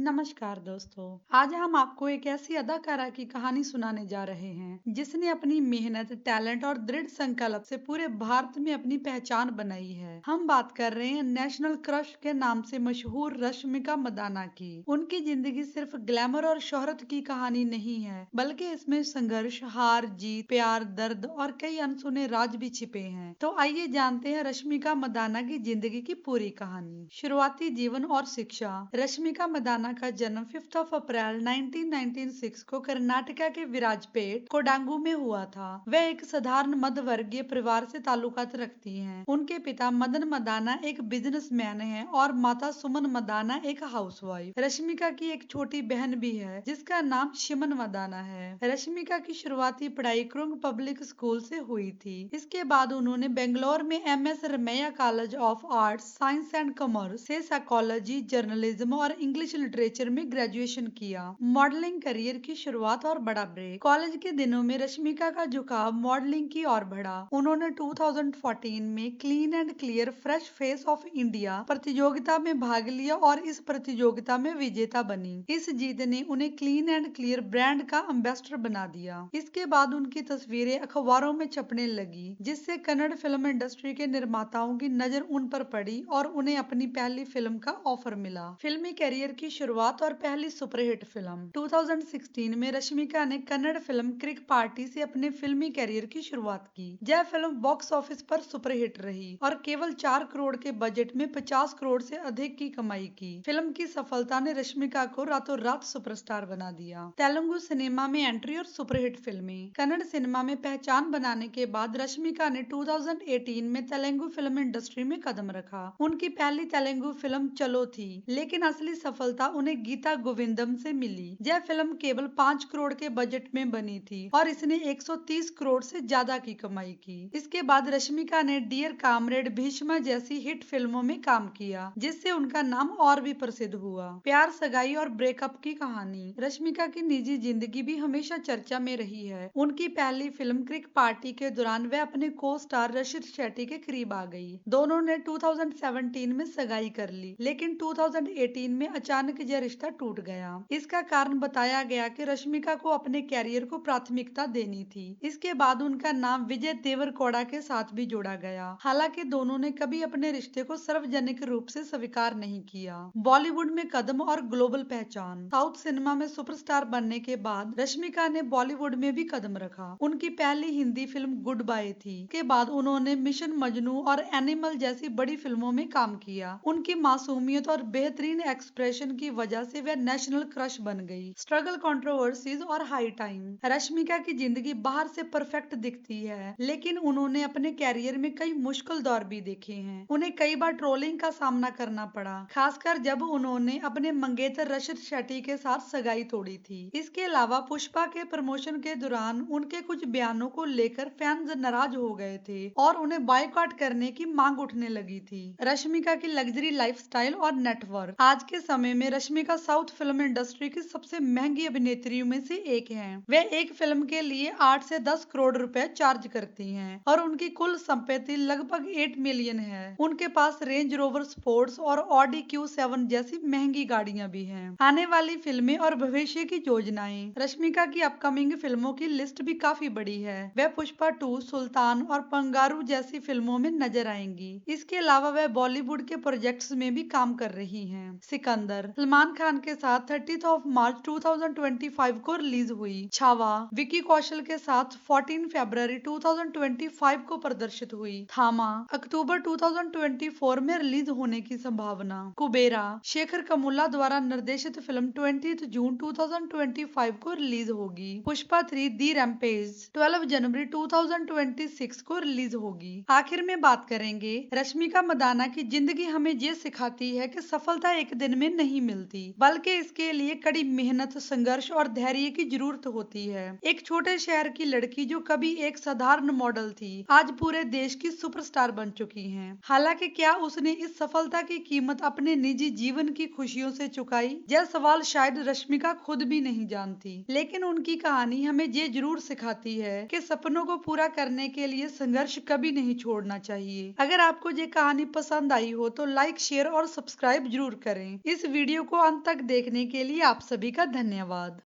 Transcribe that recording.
नमस्कार दोस्तों। आज हम आपको एक ऐसी अदाकारा की कहानी सुनाने जा रहे हैं जिसने अपनी मेहनत, टैलेंट और दृढ़ संकल्प से पूरे भारत में अपनी पहचान बनाई है। हम बात कर रहे हैं नेशनल क्रश के नाम से मशहूर रश्मिका मंदाना की। उनकी जिंदगी सिर्फ ग्लैमर और शोहरत की कहानी नहीं है, बल्कि इसमें संघर्ष, हार जीत, प्यार, दर्द और कई अनसुने राज भी छिपे हैं। तो आइए जानते हैं रश्मिका मंदाना की जिंदगी की पूरी कहानी। शुरुआती जीवन और शिक्षा। रश्मिका मंदाना का जन्म 5 अप्रैल 1996 को कर्नाटका के विराजपेट, कोडांगू में हुआ था। वह एक साधारण मध्य वर्गीय परिवार से ताल्लुकात रखती हैं। उनके पिता मदन मंदाना एक बिजनेसमैन हैं और माता सुमन मंदाना एक हाउसवाइफ। रश्मिका की एक छोटी बहन भी है जिसका नाम शिमन मंदाना है। रश्मिका की शुरुआती पढ़ाई कुरुंग पब्लिक स्कूल से हुई थी। इसके बाद उन्होंने बेंगलोर में MS Ramaiah college of arts, science and commerce से साइकोलॉजी, जर्नलिज्म और इंग्लिश लिटरेचर में ग्रेजुएशन किया। मॉडलिंग करियर की शुरुआत और बड़ा ब्रेक। कॉलेज के दिनों में रश्मिका का झुकाव मॉडलिंग की ओर बढ़ा। उन्होंने 2014 में clean and clear fresh face of India प्रतियोगिता में भाग लिया और इस प्रतियोगिता में विजेता बनी। इस जीत ने उन्हें क्लीन एंड क्लियर ब्रांड का एम्बेसडर बना दिया। इसके बाद उनकी तस्वीरें अखबारों में छपने लगी, जिससे कन्नड़ फिल्म इंडस्ट्री के निर्माताओं की नजर उन पर पड़ी और उन्हें अपनी पहली फिल्म का ऑफर मिला। फिल्मी करियर की शुरुआत और पहली सुपरहिट फिल्म। 2016 में रश्मिका ने कन्नड़ फिल्म क्रिक पार्टी से अपने फिल्मी करियर की शुरुआत की। यह फिल्म बॉक्स ऑफिस पर सुपरहिट रही और केवल 4 करोड़ के बजट में 50 करोड़ से अधिक की कमाई की। फिल्म की सफलता ने रश्मिका को रातों रात सुपरस्टार बना दिया। तेलुगु सिनेमा में एंट्री और सुपरहिट फिल्में। कन्नड़ सिनेमा में पहचान बनाने के बाद रश्मिका ने 2018 में तेलुगु फिल्म इंडस्ट्री में कदम रखा। उनकी पहली तेलुगु फिल्म चलो थी, लेकिन असली सफलता उन्हें गीता गोविंदम से मिली। यह फिल्म केवल 5 करोड़ के बजट में बनी थी और इसने 130 करोड़ से ज्यादा की कमाई की। इसके बाद रश्मिका ने डियर कामरेड, भीष्मा जैसी हिट फिल्मों में काम किया, जिससे उनका नाम और भी प्रसिद्ध हुआ। प्यार, सगाई और ब्रेकअप की कहानी। रश्मिका की निजी जिंदगी भी हमेशा चर्चा में रही है। उनकी पहली फिल्म क्रिक पार्टी के दौरान वह अपने को स्टार रशिद शेट्टी के करीब आ गई। दोनों ने 2017 में सगाई कर ली, लेकिन 2018 में अचानक यह रिश्ता टूट गया। इसका कारण बताया गया कि रश्मिका को अपने कैरियर को प्राथमिकता देनी थी। इसके बाद उनका नाम विजय देवरकोड़ा के साथ भी जोड़ा गया। हालांकि दोनों ने कभी अपने रिश्ते को सार्वजनिक रूप से स्वीकार नहीं किया। बॉलीवुड में कदम और ग्लोबल पहचान। साउथ सिनेमा में सुपरस्टार बनने के बाद रश्मिका ने बॉलीवुड में भी कदम रखा। उनकी पहली हिंदी फिल्म गुड बाय थी। के बाद उन्होंने मिशन मजनू और एनिमल जैसी बड़ी फिल्मों में काम किया। उनकी मासूमियत और बेहतरीन एक्सप्रेशन की वजह से वह नेशनल क्रश बन गई। स्ट्रगल, कंट्रोवर्सीज और हाई टाइम। रश्मिका की जिंदगी बाहर से परफेक्ट दिखती है, लेकिन उन्होंने अपने कैरियर में कई मुश्किल दौर भी देखे हैं। उन्हें कई बार ट्रोलिंग का सामना करना पड़ा, खासकर जब उन्होंने अपने मंगेतर रशिद शेट्टी के साथ सगाई तोड़ी थी। इसके अलावा पुष्पा के प्रमोशन के दौरान उनके कुछ बयानों को लेकर फैंस नाराज हो गए थे और उन्हें बायकॉट करने की मांग उठने लगी थी। रश्मिका की लग्जरी लाइफस्टाइल और नेटवर्क। आज के समय में रश्मिका साउथ फिल्म इंडस्ट्री की सबसे महंगी अभिनेत्रियों में से एक हैं। वे एक फिल्म के लिए 8 से 10 करोड़ रुपए चार्ज करती हैं और उनकी कुल संपत्ति लगभग 8 मिलियन है। उनके पास रेंज रोवर स्पोर्ट्स और ऑडी Q7 जैसी महंगी गाड़ियां भी हैं। आने वाली फिल्में और भविष्य की योजनाएं। रश्मिका की अपकमिंग फिल्मों की लिस्ट भी काफी बड़ी है। वह पुष्पा 2, सुल्तान और पंगारू जैसी फिल्मों में नजर आएंगी। इसके अलावा वह बॉलीवुड के प्रोजेक्ट्स में भी काम कर रही हैं। सिकंदर सलमान खान के साथ 30 मार्च 2025 को रिलीज हुई। छावा विकी कौशल के साथ 14 फरवरी 2025 को प्रदर्शित हुई। थामा अक्टूबर 2024 में रिलीज होने की संभावना। कुबेरा शेखर कमुल्ला द्वारा निर्देशित फिल्म 20 जून 2025 को रिलीज होगी। पुष्पा 3 दी रैम्पेज 12 जनवरी 2026 को रिलीज होगी। आखिर में बात करेंगे, रश्मिका मंदाना की जिंदगी हमें ये सिखाती है कि सफलता एक दिन में नहीं मिलती, बल्कि इसके लिए कड़ी मेहनत, संघर्ष और धैर्य की जरूरत होती है। एक छोटे शहर की लड़की जो कभी एक साधारण मॉडल थी, आज पूरे देश की सुपरस्टार बन चुकी है। हालांकि क्या उसने इस सफलता की कीमत अपने निजी जीवन की खुशियों से चुकाई? यह सवाल शायद रश्मिका खुद भी नहीं जानती, लेकिन उनकी कहानी हमें ये जरूर सिखाती है कि सपनों को पूरा करने के लिए संघर्ष कभी नहीं छोड़ना चाहिए। अगर आपको ये कहानी पसंद आई हो तो लाइक, शेयर और सब्सक्राइब जरूर करें। इस वीडियो को अंत तक देखने के लिए आप सभी का धन्यवाद।